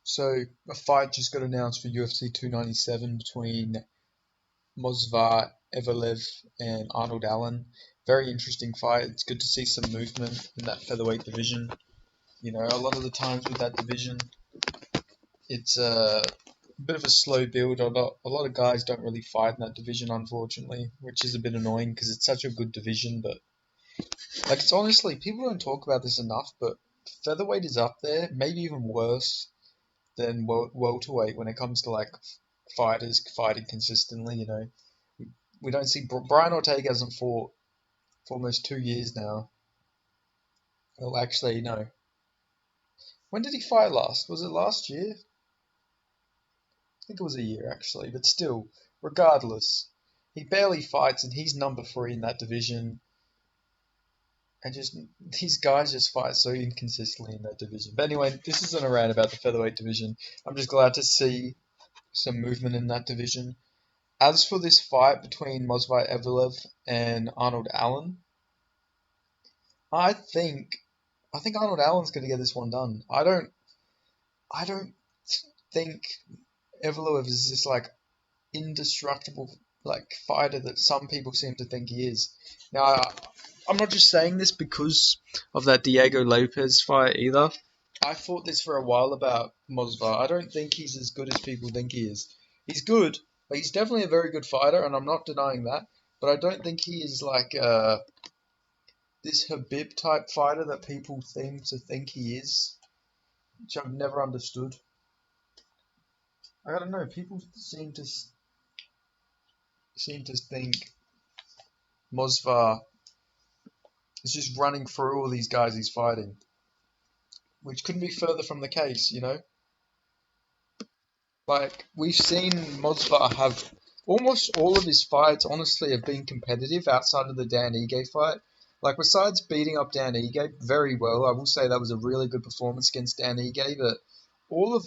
So a fight just got announced for UFC 297 between Mosvar Evloev and Arnold Allen. Very interesting fight. It's good to see some movement in that featherweight division. You know, a lot of the times with that division, it's a bit of a slow build. A lot of guys don't really fight in that division, unfortunately, which is a bit annoying because it's such a good division. But like, it's honestly, people don't talk about this enough, but featherweight is up there, maybe even worse than welterweight when it comes to like fighters fighting consistently. You know, we don't see Brian Ortega hasn't fought for almost 2 years now. Well, actually, no. When did he fight last? Was it last year? I think it was a year actually, but still, regardless, he barely fights and he's number three in that division. And just these guys just fight so inconsistently in that division. But anyway, this isn't a rant about the featherweight division. I'm just glad to see some movement in that division. As for this fight between Mosvar Evloev and Arnold Allen, I think I think Arnold Allen's going to get this one done. I don't think Evloev is this like indestructible like fighter that some people seem to think he is. Now, I'm not just saying this because of that Diego Lopez fight either. I thought this for a while about Mosvar. I don't think he's as good as people think he is. He's good, but he's definitely a very good fighter, and I'm not denying that. But I don't think he is like this Habib type fighter that people seem to think he is, which I've never understood. I don't know. People seem to think Mosvar is just running through all these guys he's fighting, which couldn't be further from the case. You know, like we've seen Mosvar have almost all of his fights. Honestly, have been competitive outside of the Dan Ige fight. Like besides beating up Dan Ige very well, I will say that was a really good performance against Dan Ige. But all of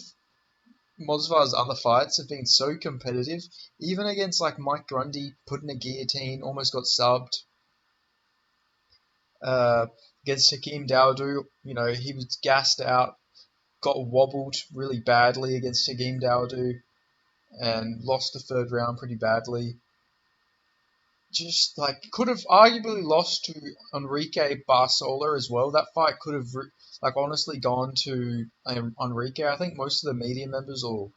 Mosvar's other fights have been so competitive. Even against like Mike Grundy, put in a guillotine, almost got subbed. Uh, Against Hakeem Dawodu, you know, he was gassed out, got wobbled really badly against Hakeem Dawodu, and lost the third round pretty badly. Just like could have arguably lost to Enrique Barsola as well. That fight could have like honestly gone to Enrique. I think most of the media members or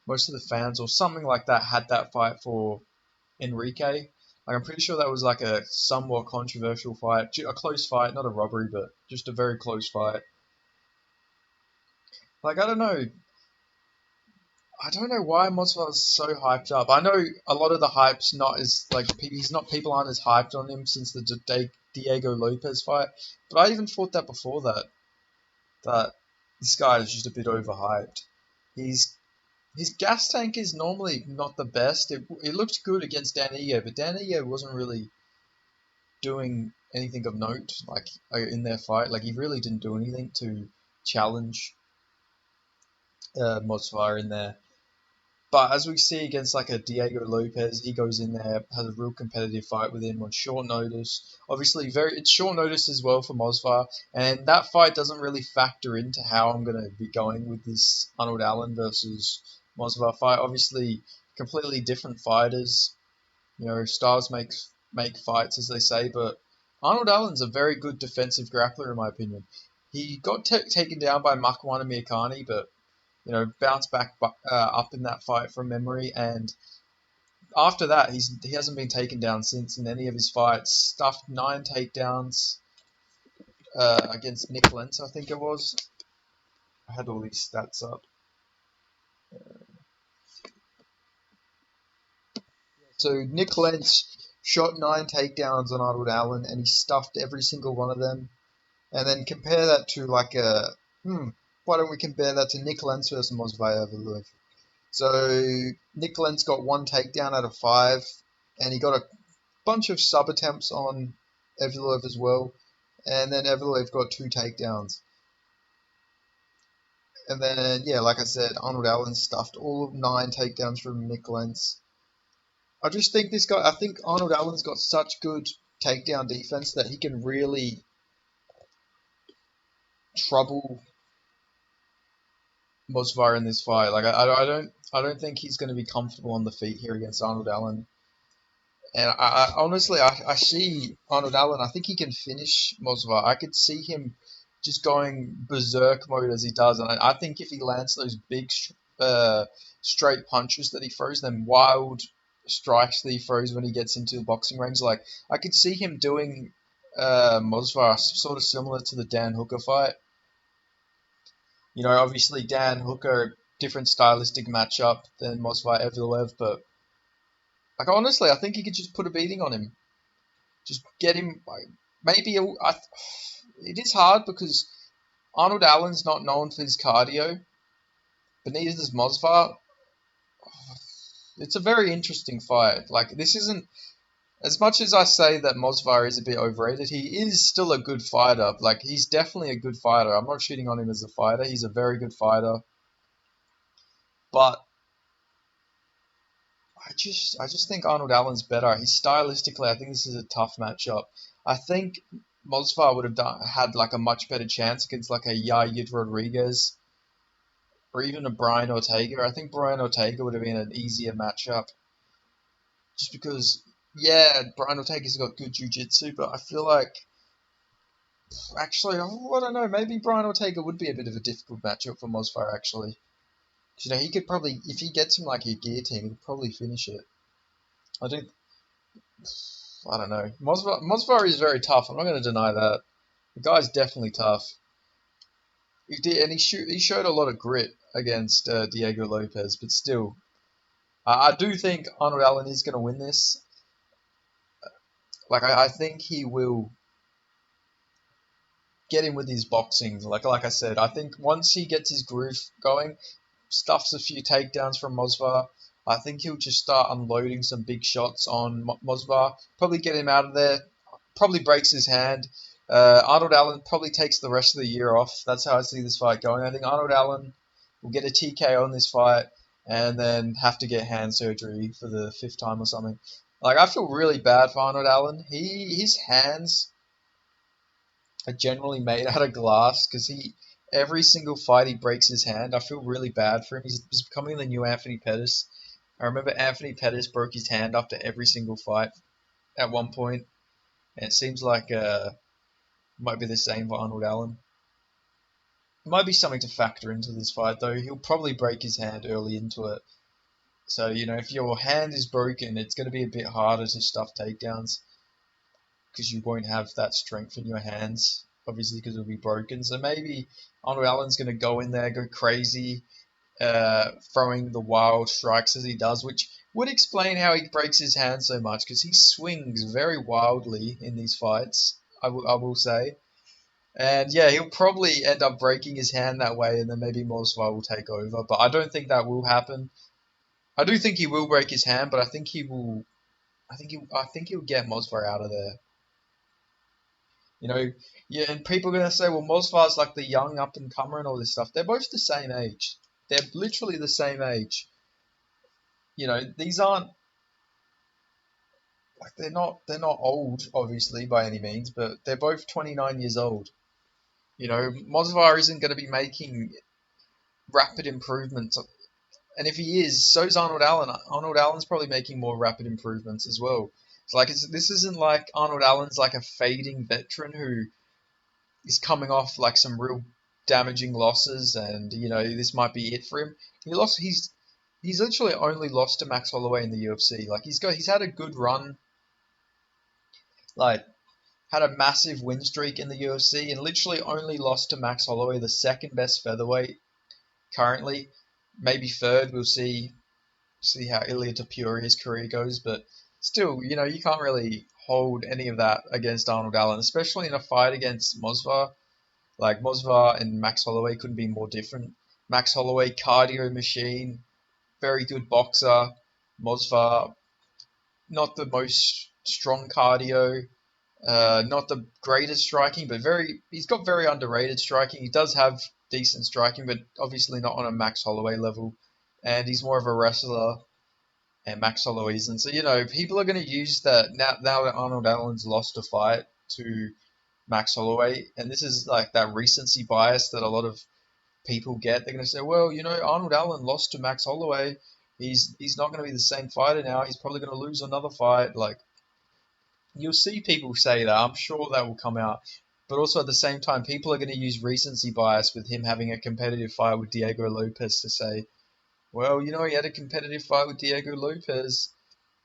most of the fans or something like that had that fight for Enrique. Like I'm pretty sure that was like a somewhat controversial fight, a close fight, not a robbery, but just a very close fight. Like I don't know why Mosfow's so hyped up. I know a lot of the hype's not as like he's not people aren't as hyped on him since the Diego Lopez fight, but I even thought that before that this guy is just a bit overhyped. He's His gas tank is normally not the best. It looked good against Danilo, but Danilo wasn't really doing anything of note like in their fight. Like he really didn't do anything to challenge Mosfire in there. But as we see against like a Diego Lopez, he goes in there, has a real competitive fight with him on short notice. Obviously, it's short notice as well for Mosfire, and that fight doesn't really factor into how I'm going to be going with this Arnold Allen versus Mosfire fight. Obviously, completely different fighters. You know, stars make fights, as they say, but Arnold Allen's a very good defensive grappler, in my opinion. He got taken down by Makwan Mirkani, but you know, bounced back up in that fight from memory. And after that, he hasn't been taken down since in any of his fights. Stuffed 9 takedowns against Nick Lentz, I think it was. I had all these stats up. So Nick Lentz shot 9 takedowns on Arnold Allen, and he stuffed every single one of them. And then compare that to like a why don't we compare that to Nick Lentz versus Mosvar Evloev? So Nick Lentz got 1 takedown out of 5, and he got a bunch of sub attempts on Evloev as well. And then Evloev got 2 takedowns. And then, yeah, like I said, Arnold Allen stuffed all of 9 takedowns from Nick Lentz. I think Arnold Allen's got such good takedown defense that he can really trouble Mosvar in this fight. Like I don't think he's going to be comfortable on the feet here against Arnold Allen. And I honestly, I see Arnold Allen. I think he can finish Mosvar. I could see him just going berserk mode as he does, and I think if he lands those big straight punches that he throws, them wild strikes that he throws when he gets into the boxing range, like I could see him doing Mosvar sort of similar to the Dan Hooker fight. You know, obviously Dan Hooker, different stylistic matchup than Mosvar Evloev, but like honestly, I think he could just put a beating on him. Just get him. Maybe it is hard because Arnold Allen's not known for his cardio, but neither is Mosvar. It's a very interesting fight. Like this isn't as much as I say that Mosvar is a bit overrated. He is still a good fighter. Like he's definitely a good fighter. I'm not shitting on him as a fighter. He's a very good fighter, but I just think Arnold Allen's better. He's stylistically, I think this is a tough matchup. I think Mosvar would have had like a much better chance against like a Yair Rodriguez or even a Brian Ortega. I think Brian Ortega would have been an easier matchup just because, yeah, Brian Ortega's got good jiu-jitsu, but I feel like actually, I don't know, maybe Brian Ortega would be a bit of a difficult matchup for Mosvar actually. 'Cause, you know, he could probably, if he gets him like a guillotine, he could probably finish it. I don't I don't know. Mosvar is very tough. I'm not going to deny that. The guy's definitely tough. He did, and he showed a lot of grit against Diego Lopez, but still, I do think Arnold Allen is going to win this. Like I think he will get him with his boxing. Like I said, I think once he gets his groove going, stuffs a few takedowns from Mosvar. I think he'll just start unloading some big shots on Mosvar. Probably get him out of there. Probably breaks his hand. Arnold Allen probably takes the rest of the year off. That's how I see this fight going. I think Arnold Allen will get a TKO in this fight and then have to get hand surgery for the fifth time or something. Like I feel really bad for Arnold Allen. His hands are generally made out of glass because he every single fight he breaks his hand. I feel really bad for him. He's becoming the new Anthony Pettis. I remember Anthony Pettis broke his hand after every single fight at one point, and it seems like might be the same for Arnold Allen. It might be something to factor into this fight though. He'll probably break his hand early into it. So you know, if your hand is broken, it's going to be a bit harder to stuff takedowns because you won't have that strength in your hands, obviously because it'll be broken. So maybe Arnold Allen's going to go in there, go crazy, throwing the wild strikes as he does, which would explain how he breaks his hand so much because he swings very wildly in these fights. I will say, and yeah, he'll probably end up breaking his hand that way, and then maybe Mosvar will take over. But I don't think that will happen. I do think he will break his hand, but I think he will. I think he'll get Mosvar out of there. You know, yeah, and people are gonna say, well, Mosvar's like the young up and comer and all this stuff. They're both the same age. They're literally the same age. You know, these aren't like they're not old, obviously by any means, but they're both 29 years old. You know, Mosvar isn't going to be making rapid improvements, and if he is, so's Arnold Allen. Arnold Allen's probably making more rapid improvements as well. This isn't like Arnold Allen's like a fading veteran who is coming off like some real damaging losses, and you know this might be it for him. He's literally only lost to Max Holloway in the UFC. Like he's had a good run, like had a massive win streak in the UFC, and literally only lost to Max Holloway, the second best featherweight currently, maybe third. We'll see how Ilia Topuria's career goes, but still, you know, you can't really hold any of that against Arnold Allen, especially in a fight against Mosvar. Like Mosvar and Max Holloway couldn't be more different. Max Holloway, cardio machine, very good boxer. Mosvar, not the most strong cardio, not the greatest striking, but he's got very underrated striking. He does have decent striking, but obviously not on a Max Holloway level. And he's more of a wrestler, and Max Holloway isn't. So, you know, people are going to use that now that Arnold Allen's lost a fight to Max Holloway, and this is like that recency bias that a lot of people get. They're going to say, well, Arnold Allen lost to Max Holloway. He's not going to be the same fighter now. He's probably going to lose another fight. Like, you'll see people say that. I'm sure that will come out. But also at the same time, people are going to use recency bias with him having a competitive fight with Diego Lopez to say, well, he had a competitive fight with Diego Lopez.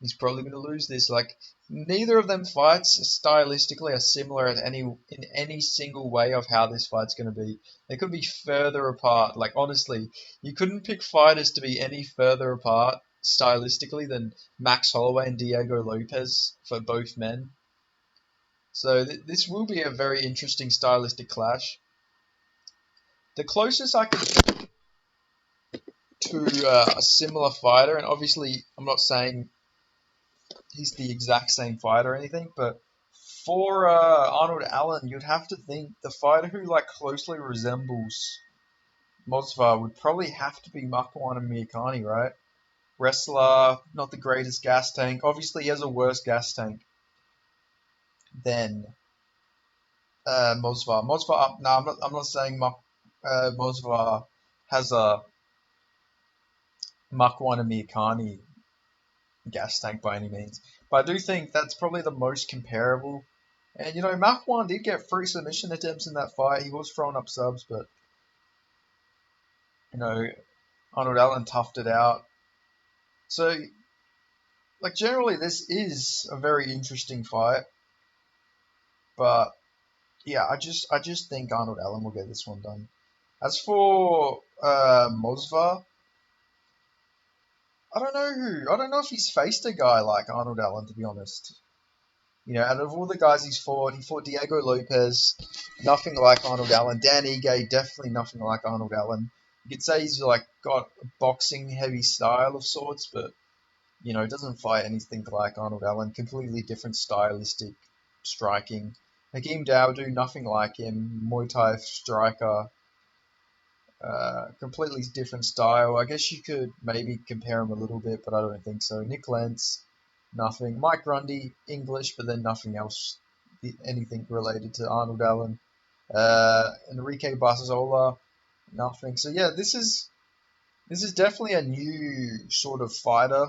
He's probably going to lose this. Like, neither of them fights stylistically are similar in any single way of how this fight's going to be. They could be further apart. Like, honestly, you couldn't pick fighters to be any further apart stylistically than Max Holloway and Diego Lopez for both men. So this will be a very interesting stylistic clash. The closest I could think to a similar fighter, and obviously I'm not saying he's the exact same fighter or anything, but for Arnold Allen, you'd have to think the fighter who like closely resembles Mosvar would probably have to be Makwan Mirkani, right? Wrestler, not the greatest gas tank. Obviously, he has a worse gas tank than Mosvar. Mosvar, no, I'm not saying Mosvar has a Makwan Mirkani gas tank by any means, but I do think that's probably the most comparable. And Makwan did get 3 submission attempts in that fight. He was throwing up subs, but Arnold Allen toughed it out. So, like, generally, this is a very interesting fight, but yeah, I just think Arnold Allen will get this one done. As for Mosvar, I don't know if he's faced a guy like Arnold Allen, to be honest. Out of all the guys he fought Diego Lopez, nothing like Arnold Allen. Dan Ige, definitely nothing like Arnold Allen. You could say he's like got a boxing heavy style of sorts, but doesn't fight anything like Arnold Allen. Completely different stylistic striking. Hakeem Dawodu, nothing like him. Muay Thai striker. Completely different style. I guess you could maybe compare him a little bit, but I don't think so. Nick Lentz, nothing. Mike Grundy, English, but then nothing else, anything related to Arnold Allen. Enrique Barzola, nothing. So yeah, this is definitely a new sort of fighter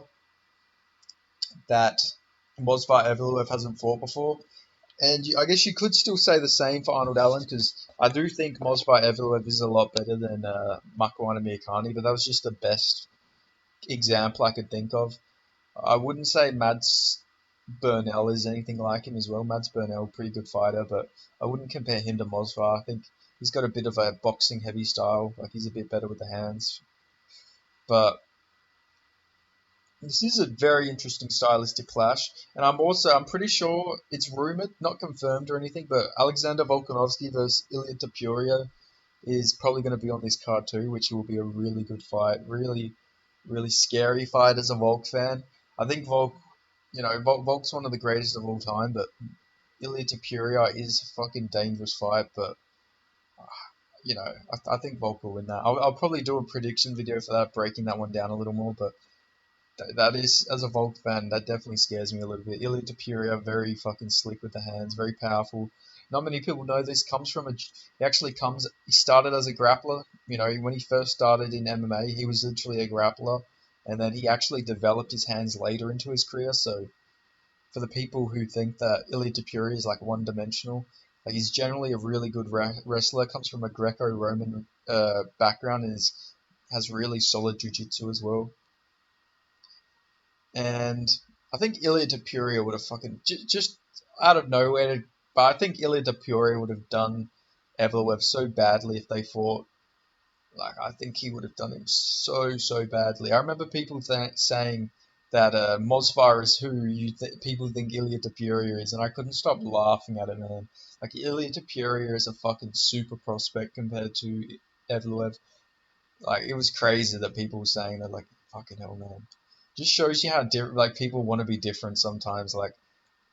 that Mosvar Evloev hasn't fought before. And I guess you could still say the same for Arnold Allen, because I do think Mosvar Evloev is a lot better than Makwan Mirkani, but that was just the best example I could think of. I wouldn't say Mads Burnell is anything like him as well. Mads Burnell, pretty good fighter, but I wouldn't compare him to Mosvar. I think he's got a bit of a boxing heavy style, like he's a bit better with the hands. But this is a very interesting stylistic clash, and I'm pretty sure it's rumored, not confirmed or anything, but Alexander Volkanovski versus Ilia Topuria is probably going to be on this card too, which will be a really good fight, really, really scary fight as a Volk fan. I think Volk's one of the greatest of all time, but Ilia Topuria is a fucking dangerous fight, but I think Volk will win that. I'll probably do a prediction video for that, breaking that one down a little more, but that is, as a Volk fan, that definitely scares me a little bit. Ilia Topuria, very fucking slick with the hands, very powerful. Not many people know this. He started as a grappler. When he first started in MMA, he was literally a grappler, and then he actually developed his hands later into his career. So, for the people who think that Ilia Topuria is like one-dimensional, like he's generally a really good wrestler. Comes from a Greco-Roman background and has really solid jiu-jitsu as well. And I think Ilia Topuria would have fucking just out of nowhere, but I think Ilia Topuria would have done Evloev so badly if they fought. Like, I think he would have done him so badly. I remember people saying that Mosvar is who people think Ilia Topuria is, and I couldn't stop laughing at it, man. Like, Ilia Topuria is a fucking super prospect compared to Evloev. Like, it was crazy that people were saying that, like, fucking hell, man. Just shows you how like people want to be different sometimes. Like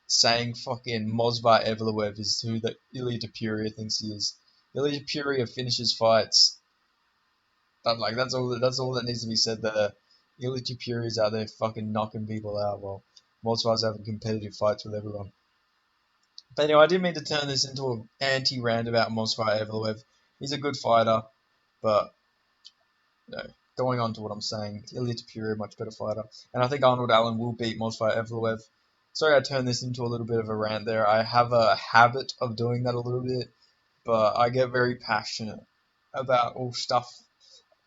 saying fucking Mosvar Evloev is who that Ilia Topuria thinks he is. Ilia Topuria finishes fights. But like that's all that needs to be said. That Ilia Topuria's out there fucking knocking people out while Mosvar's having competitive fights with everyone. But anyway, I didn't mean to turn this into an anti-rant about Mosvar Evloev. He's a good fighter. But no, going on to what I'm saying, Ilya Tapiri, much better fighter, and I think Arnold Allen will beat Mosvar Evloev. Sorry, I turned this into a little bit of a rant there. I have a habit of doing that a little bit, but I get very passionate about all stuff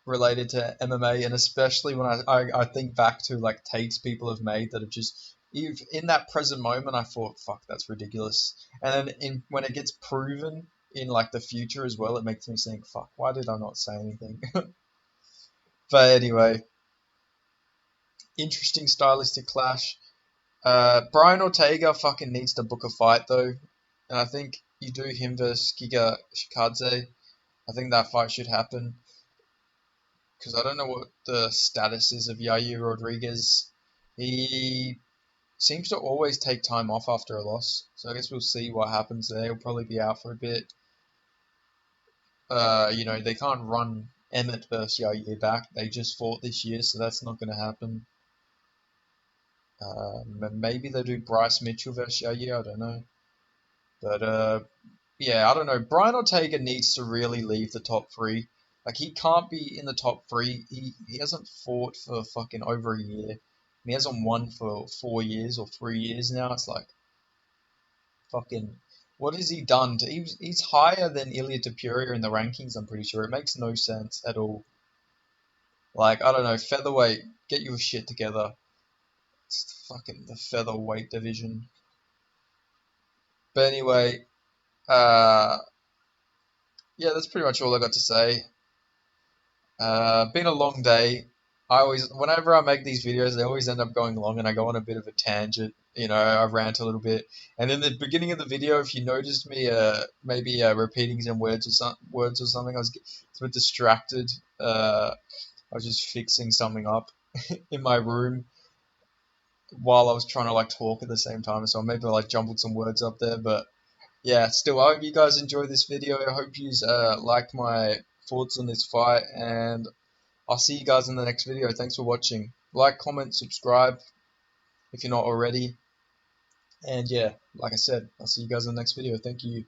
related to MMA, and especially when I think back to like takes people have made that have just in that present moment I thought, fuck, that's ridiculous, and then when it gets proven in like the future as well, it makes me think, fuck, why did I not say anything? But anyway, interesting stylistic clash. Brian Ortega fucking needs to book a fight though, and I think you do him versus Giga Shikadze. I think that fight should happen because I don't know what the status is of Yair Rodriguez. He seems to always take time off after a loss, so I guess we'll see what happens there. He'll probably be out for a bit. They can't run Emmett versus Yair back. They just fought this year, so that's not going to happen. Maybe they do Bryce Mitchell versus Yair. I don't know, but yeah, I don't know. Brian Ortega needs to really leave the top three. Like he can't be in the top three. He hasn't fought for fucking over a year. He hasn't won for 4 years or 3 years now. It's like fucking what has he done? He's higher than Ilya Tapiri in the rankings. I'm pretty sure it makes no sense at all. Like I don't know, featherweight, get your shit together. It's fucking the featherweight division. But anyway, uh, yeah, that's pretty much all I got to say. Been a long day. Whenever I make these videos, they always end up going long, and I go on a bit of a tangent. I rant a little bit. And in the beginning of the video, if you noticed me, maybe repeating some words or something, I was a bit distracted. I was just fixing something up in my room while I was trying to like talk at the same time. So maybe I like jumbled some words up there, but yeah, still, I hope you guys enjoyed this video. I hope you liked my thoughts on this fight, and I'll see you guys in the next video. Thanks for watching. Like, comment, subscribe if you're not already. And yeah, like I said, I'll see you guys in the next video. Thank you.